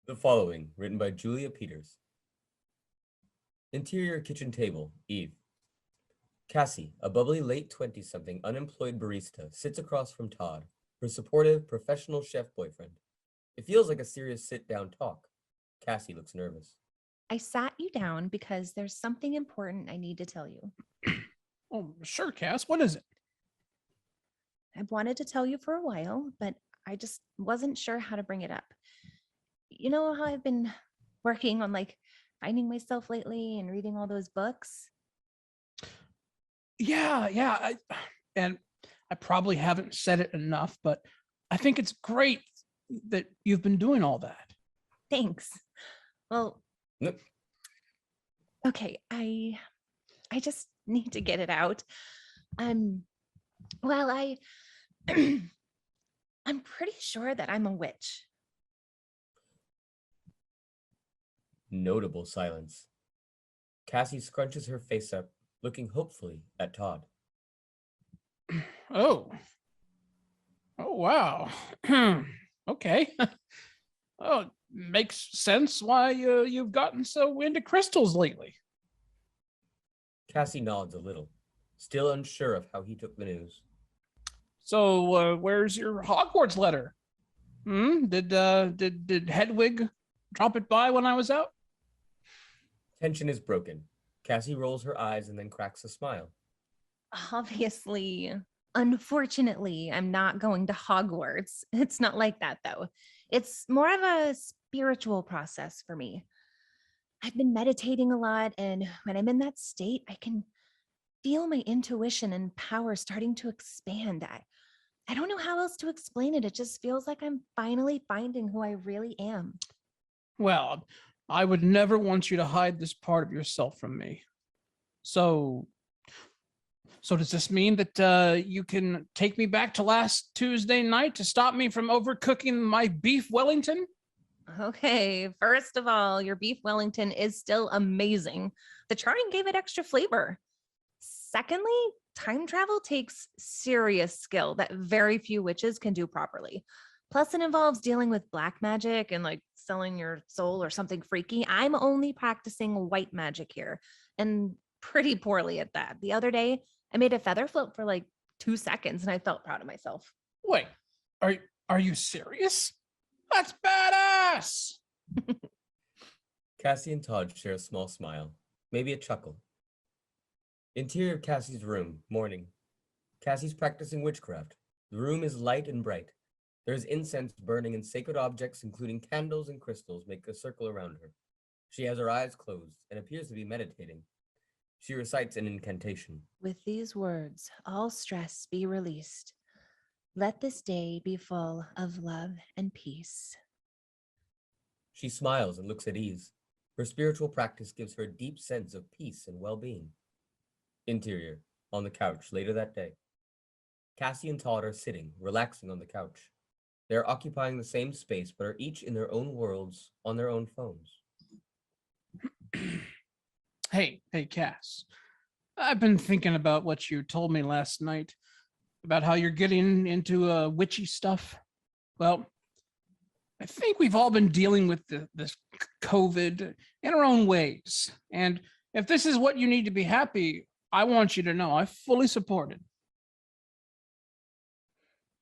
The following, written by Julia Peters. Interior kitchen table, Eve. Cassie, a bubbly late 20-something unemployed barista, sits across from Todd, her supportive, professional chef boyfriend. It feels like a serious sit-down talk. Cassie looks nervous. I sat you down because there's something important I need to tell you. Oh, sure, Cass. What is it? I've wanted to tell you for a while, but I just wasn't sure how to bring it up. You know how I've been working on finding myself lately and reading all those books? Yeah. And I probably haven't said it enough, but I think it's great that you've been doing all that. Thanks. Well, Nope. okay, I just need to get it out. Well, I'm pretty sure that I'm a witch. Notable silence. Cassie scrunches her face up, looking hopefully at Todd. Oh, wow. Okay. Oh, makes sense why you've gotten so into crystals lately. Cassie nods a little, still unsure of how he took the news. So, where's your Hogwarts letter? Did Hedwig drop it by when I was out? Tension is broken. Cassie rolls her eyes and then cracks a smile. Obviously, unfortunately, I'm not going to Hogwarts. It's not like that, though. It's more of a spiritual process for me. I've been meditating a lot, and when I'm in that state, I can feel my intuition and power starting to expand. I don't know how else to explain it. It just feels like I'm finally finding who I really am. Well, I would never want you to hide this part of yourself from me. So does this mean that you can take me back to last Tuesday night to stop me from overcooking my beef Wellington? Okay, first of all, your beef Wellington is still amazing. The charring gave it extra flavor. Secondly, time travel takes serious skill that very few witches can do properly. Plus, it involves dealing with black magic and selling your soul or something freaky. I'm only practicing white magic here and pretty poorly at that. The other day, I made a feather float for 2 seconds and I felt proud of myself. Wait, are you serious? That's badass. Cassie and Todd share a small smile, maybe a chuckle. Interior of Cassie's room, morning. Cassie's practicing witchcraft. The room is light and bright. There is incense burning and sacred objects, including candles and crystals, make a circle around her. She has her eyes closed and appears to be meditating. She recites an incantation. With these words, all stress be released. Let this day be full of love and peace. She smiles and looks at ease. Her spiritual practice gives her a deep sense of peace and well-being. Interior, on the couch later that day. Cassie and Todd are sitting, relaxing on the couch. They are occupying the same space, but are each in their own worlds on their own phones. Hey, Cass. I've been thinking about what you told me last night about how you're getting into witchy stuff. Well, I think we've all been dealing with this COVID in our own ways. And if this is what you need to be happy, I want you to know I fully support it.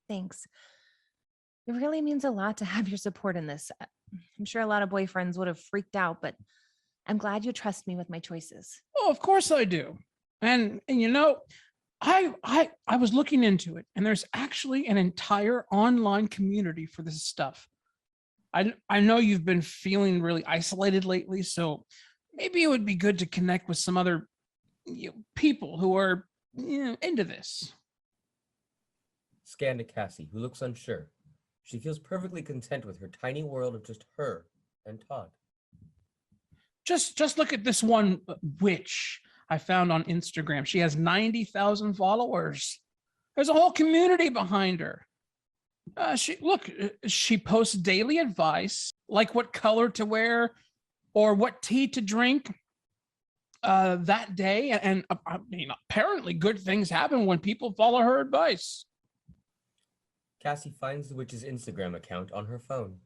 Thanks. It really means a lot to have your support in this. I'm sure a lot of boyfriends would have freaked out, but I'm glad you trust me with my choices. Oh, of course I do. And you know, I was looking into it, and there's actually an entire online community for this stuff. I know you've been feeling really isolated lately, so maybe it would be good to connect with some other people who are into this. Scan to Cassie, who looks unsure. She feels perfectly content with her tiny world of just her and Todd. Just look at this one witch I found on Instagram. She has 90,000 followers. There's a whole community behind her. She posts daily advice, like what color to wear or what tea to drink that day. And I mean, apparently good things happen when people follow her advice. Cassie finds the witch's Instagram account on her phone.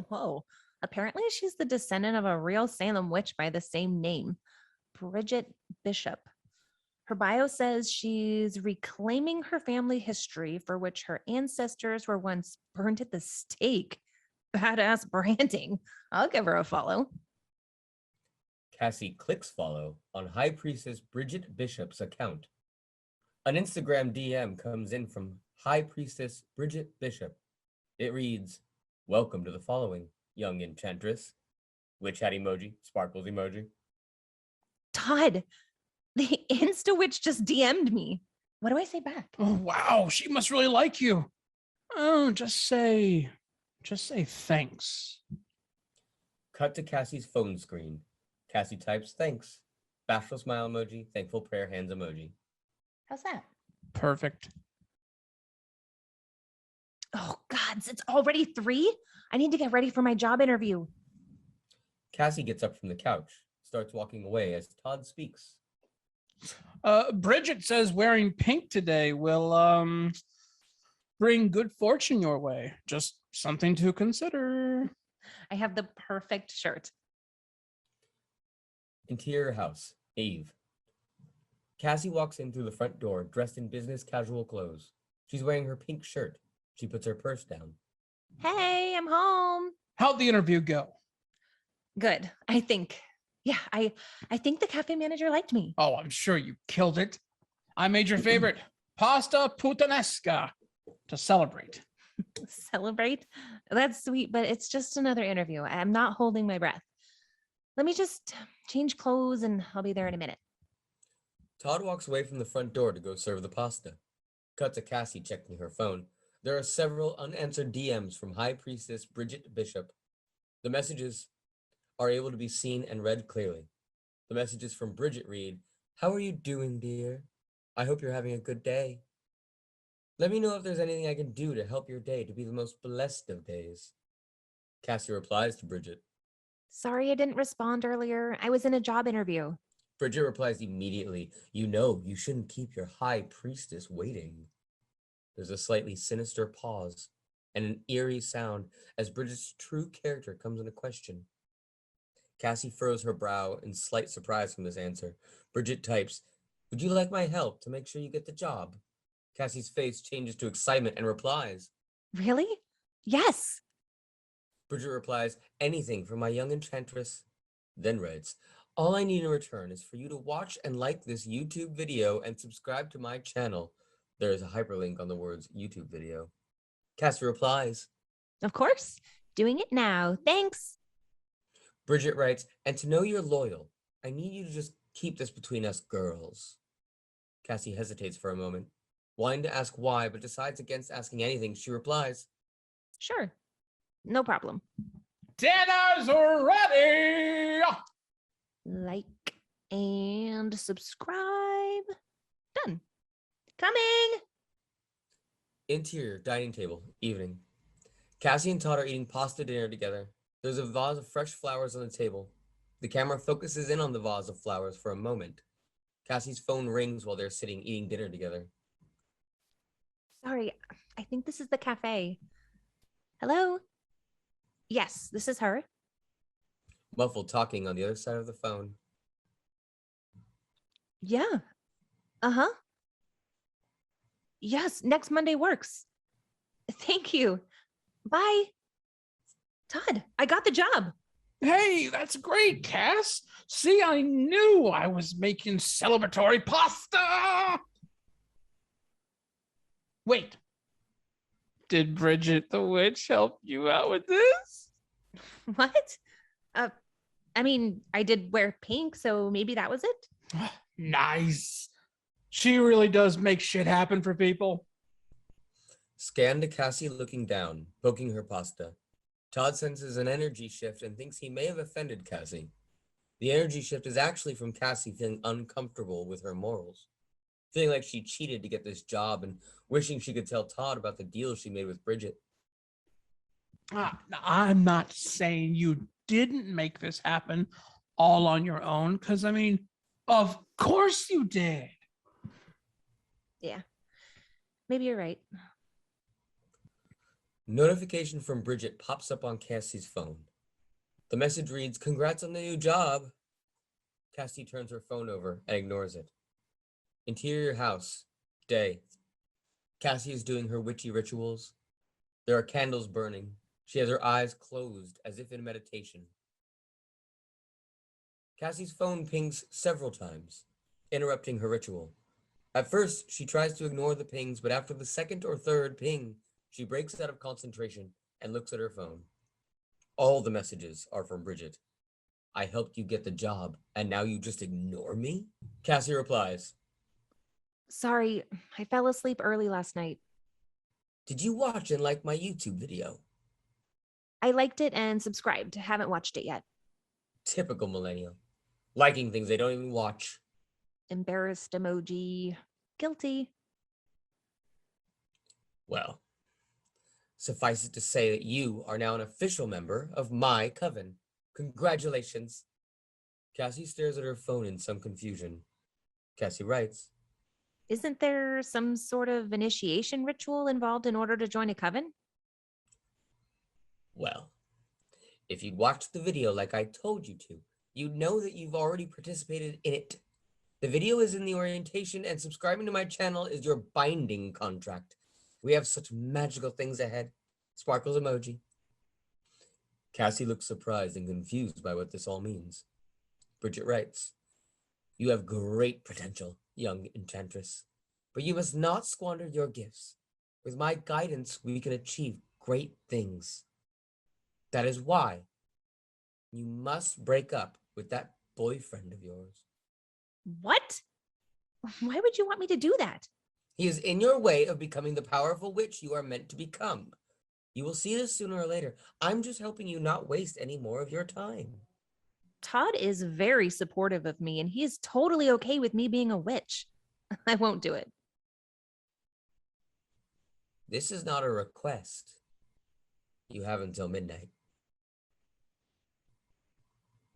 Whoa, Apparently, she's the descendant of a real Salem witch by the same name, Bridget Bishop. Her bio says she's reclaiming her family history for which her ancestors were once burned at the stake. Badass branding. I'll give her a follow. Cassie clicks follow on High Priestess Bridget Bishop's account. An Instagram DM comes in from High Priestess Bridget Bishop. It reads, "Welcome to the following, young enchantress." Witch hat emoji, sparkles emoji. Todd, the Insta witch just DM'd me. What do I say back? Oh, wow. She must really like you. Oh, just say thanks. Cut to Cassie's phone screen. Cassie types thanks. Bashful smile emoji, thankful prayer hands emoji. How's that? Perfect. Oh, gods, it's already 3? I need to get ready for my job interview. Cassie gets up from the couch, starts walking away as Todd speaks. Bridget says wearing pink today will bring good fortune your way. Just something to consider. I have the perfect shirt. Interior house, Eve. Cassie walks in through the front door, dressed in business casual clothes. She's wearing her pink shirt. She puts her purse down. Hey, I'm home. How'd the interview go? Good, I think. Yeah, I think the cafe manager liked me. Oh, I'm sure you killed it. I made your favorite pasta puttanesca to celebrate. Celebrate? That's sweet, but it's just another interview. I'm not holding my breath. Let me just change clothes and I'll be there in a minute. Todd walks away from the front door to go serve the pasta. Cut to Cassie checking her phone. There are several unanswered DMs from High Priestess Bridget Bishop. The messages are able to be seen and read clearly. The messages from Bridget read, "How are you doing, dear? I hope you're having a good day. Let me know if there's anything I can do to help your day to be the most blessed of days." Cassie replies to Bridget. Sorry I didn't respond earlier. I was in a job interview. Bridget replies immediately, "You know, you shouldn't keep your high priestess waiting." There's a slightly sinister pause and an eerie sound as Bridget's true character comes into question. Cassie furrows her brow in slight surprise from this answer. Bridget types, "Would you like my help to make sure you get the job?" Cassie's face changes to excitement and replies. Really? Yes. Bridget replies, "Anything for my young enchantress." Then writes, "All I need in return is for you to watch and like this YouTube video and subscribe to my channel." There is a hyperlink on the words YouTube video. Cassie replies. Of course. Doing it now. Thanks. Bridget writes, "And to know you're loyal, I need you to just keep this between us girls." Cassie hesitates for a moment, wanting to ask why, but decides against asking anything. She replies, Sure. No problem. Dinner's ready. Like and subscribe. Done. Coming. Interior dining table, evening. Cassie and Todd are eating pasta dinner together. There's a vase of fresh flowers on the table. The camera focuses in on the vase of flowers for a moment. Cassie's phone rings while they're sitting eating dinner together. Sorry, I think this is the cafe. Hello? Yes, this is her. Muffled talking on the other side of the phone. Yeah. Uh-huh. Yes, next Monday works. Thank you. Bye. Todd, I got the job. Hey, that's great, Cass. See, I knew I was making celebratory pasta. Wait, did Bridget the witch help you out with this? What? I mean, I did wear pink, so maybe that was it. Nice. She really does make shit happen for people. Scan to Cassie looking down, poking her pasta. Todd senses an energy shift and thinks he may have offended Cassie. The energy shift is actually from Cassie feeling uncomfortable with her morals, feeling like she cheated to get this job and wishing she could tell Todd about the deal she made with Bridget. I'm not saying you didn't make this happen all on your own, because I mean, of course you did. Yeah. Maybe you're right. Notification from Bridget pops up on Cassie's phone. The message reads, "Congrats on the new job." Cassie turns her phone over and ignores it. Interior house, day. Cassie is doing her witchy rituals. There are candles burning. She has her eyes closed as if in meditation. Cassie's phone pings several times, interrupting her ritual. At first, she tries to ignore the pings, but after the second or third ping, she breaks out of concentration and looks at her phone. All the messages are from Bridget. "I helped you get the job, and now you just ignore me?" Cassie replies, Sorry, I fell asleep early last night. "Did you watch and like my YouTube video?" I liked it and subscribed. Haven't watched it yet. Typical millennial. Liking things they don't even watch. Embarrassed emoji. Guilty. Well, suffice it to say that you are now an official member of my coven. Congratulations. Cassie stares at her phone in some confusion. Cassie writes, Isn't there some sort of initiation ritual involved in order to join a coven? "Well, if you'd watched the video like I told you to, you'd know that you've already participated in it. The video is in the orientation, and subscribing to my channel is your binding contract. We have such magical things ahead." Sparkles emoji. Cassie looks surprised and confused by what this all means. Bridget writes, "You have great potential, young enchantress, but you must not squander your gifts. With my guidance, we can achieve great things. That is why you must break up with that boyfriend of yours. What? Why would you want me to do that? He is in your way of becoming the powerful witch you are meant to become. You will see this sooner or later. I'm just helping you not waste any more of your time." Todd is very supportive of me and he is totally okay with me being a witch. I won't do it. "This is not a request. You have until midnight."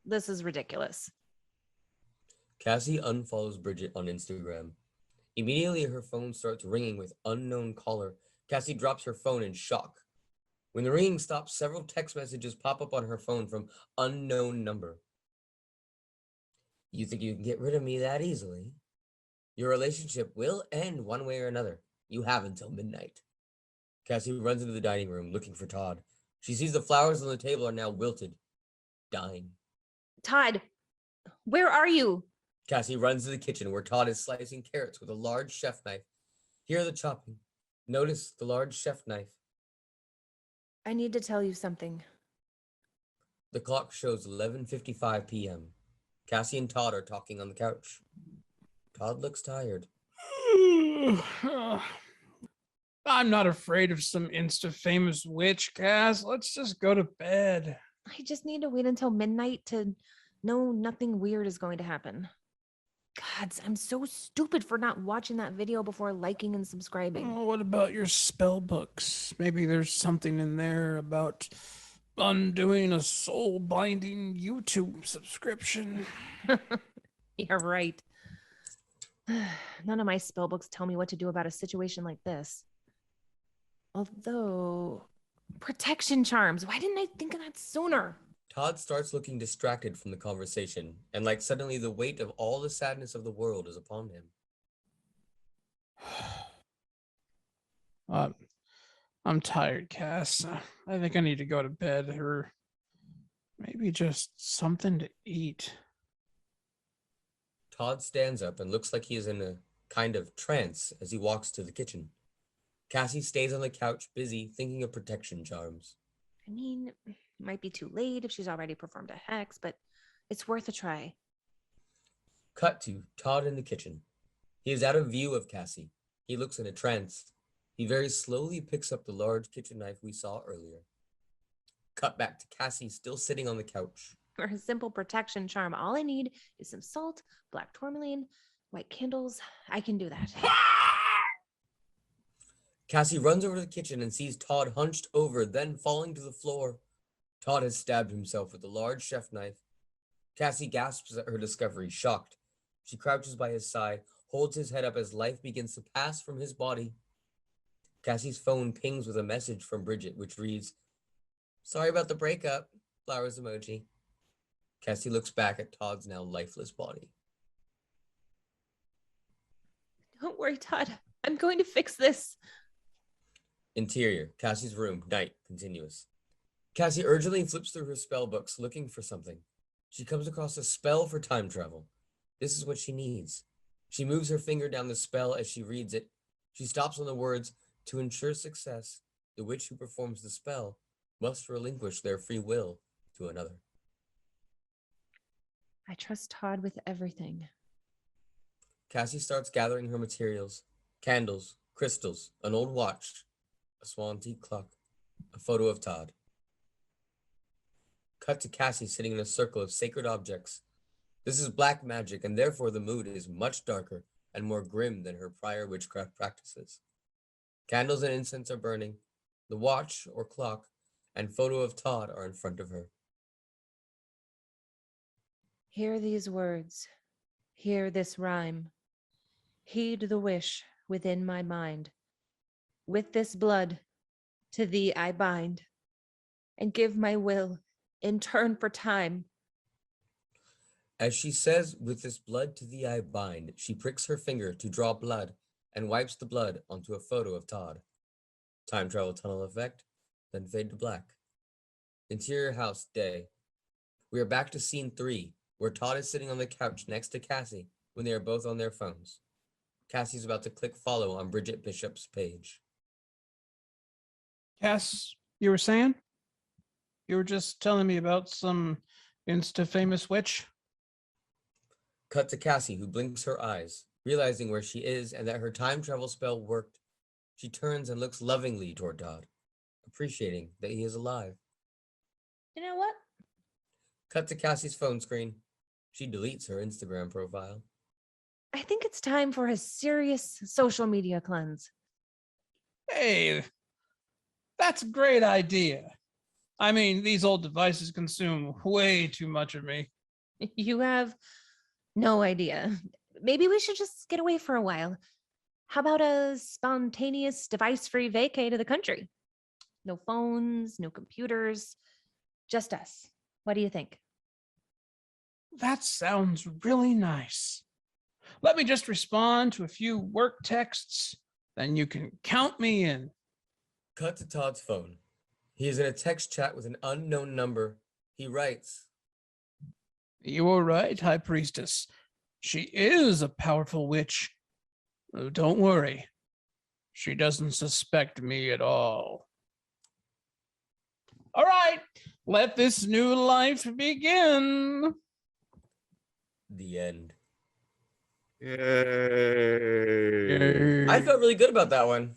This is ridiculous. Cassie unfollows Bridget on Instagram. Immediately, her phone starts ringing with unknown caller. Cassie drops her phone in shock. When the ringing stops, several text messages pop up on her phone from unknown number. "You think you can get rid of me that easily? Your relationship will end one way or another. You have until midnight." Cassie runs into the dining room looking for Todd. She sees the flowers on the table are now wilted, dying. Todd, where are you? Cassie runs to the kitchen where Todd is slicing carrots with a large chef knife. Hear the chopping. Notice the large chef knife. I need to tell you something. The clock shows 11:55 p.m. Cassie and Todd are talking on the couch. Todd looks tired. I'm not afraid of some insta-famous witch, Cass. Let's just go to bed. I just need to wait until midnight to know nothing weird is going to happen. Gods, I'm so stupid for not watching that video before liking and subscribing. Oh, what about your spell books? Maybe there's something in there about undoing a soul-binding YouTube subscription. You're right. None of my spell books tell me what to do about a situation like this. Although, protection charms. Why didn't I think of that sooner? Todd starts looking distracted from the conversation, and like suddenly the weight of all the sadness of the world is upon him. I'm tired, Cass. I think I need to go to bed, or maybe just something to eat. Todd stands up and looks like he is in a kind of trance as he walks to the kitchen. Cassie stays on the couch, busy thinking of protection charms. I mean, it might be too late if she's already performed a hex, but it's worth a try. Cut to Todd in the kitchen. He is out of view of Cassie. He looks in a trance. He very slowly picks up the large kitchen knife we saw earlier. Cut back to Cassie still sitting on the couch. For a simple protection charm, all I need is some salt, black tourmaline, white candles. I can do that. Cassie runs over to the kitchen and sees Todd hunched over, then falling to the floor. Todd has stabbed himself with a large chef knife. Cassie gasps at her discovery, shocked. She crouches by his side, holds his head up as life begins to pass from his body. Cassie's phone pings with a message from Bridget, which reads, "Sorry about the breakup. flowers emoji. Cassie looks back at Todd's now lifeless body. Don't worry, Todd. I'm going to fix this. Interior, Cassie's room, night, continuous. Cassie urgently flips through her spell books looking for something. She comes across a spell for time travel. This is what she needs. She moves her finger down the spell as she reads it. She stops on the words, "To ensure success, the witch who performs the spell must relinquish their free will to another." I trust Todd with everything. Cassie starts gathering her materials: candles, crystals, an old watch, a small antique clock, a photo of Todd. Cut to Cassie sitting in a circle of sacred objects. This is black magic, and therefore the mood is much darker and more grim than her prior witchcraft practices. Candles and incense are burning. The watch or clock and photo of Todd are in front of her. Hear these words. Hear this rhyme. Heed the wish within my mind. With this blood to thee I bind, and give my will in turn for time. As she says, "With this blood to thee I bind," she pricks her finger to draw blood and wipes the blood onto a photo of Todd. Time travel tunnel effect, then fade to black. Interior house, day. We are back to scene 3, where Todd is sitting on the couch next to Cassie when they are both on their phones. Cassie's about to click follow on Bridget Bishop's page. Cass, you were saying? You were just telling me about some insta-famous witch? Cut to Cassie, who blinks her eyes, realizing where she is and that her time travel spell worked. She turns and looks lovingly toward Todd, appreciating that he is alive. You know what? Cut to Cassie's phone screen. She deletes her Instagram profile. I think it's time for a serious social media cleanse. Hey, that's a great idea. I mean, these old devices consume way too much of me. You have no idea. Maybe we should just get away for a while. How about a spontaneous device-free vacay to the country? No phones, no computers, just us. What do you think? That sounds really nice. Let me just respond to a few work texts, then you can count me in. Cut to Todd's phone. He is in a text chat with an unknown number. He writes, You were right, High Priestess. She is a powerful witch. Don't worry. She doesn't suspect me at all. All right, let this new life begin. the end. Yay. I felt really good about that one.